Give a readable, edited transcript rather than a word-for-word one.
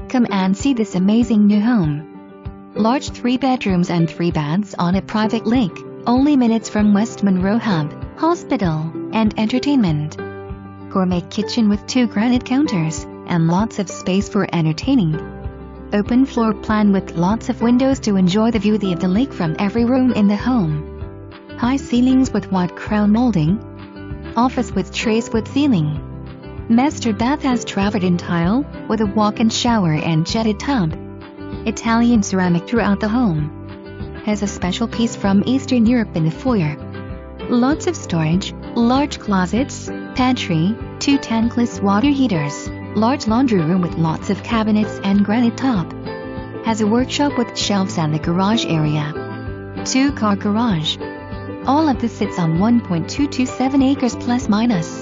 Come and see this amazing new home. Large 3 bedrooms and 3 baths on a private lake, only minutes from West Monroe HUB, hospital, and entertainment. Gourmet kitchen with 2 granite counters, and lots of space for entertaining. Open floor plan with lots of windows to enjoy the view of the lake from every room in the home. High ceilings with white crown molding. Office with trays wood ceiling. Master bath has travertine tile, with a walk-in shower and jetted tub. Italian ceramic throughout the home. Has a special piece from Eastern Europe in the foyer. Lots of storage, large closets, pantry, 2 tankless water heaters, large laundry room with lots of cabinets and granite top. Has a workshop with shelves and the garage area. 2-car garage. All of this sits on 1.227 acres plus minus.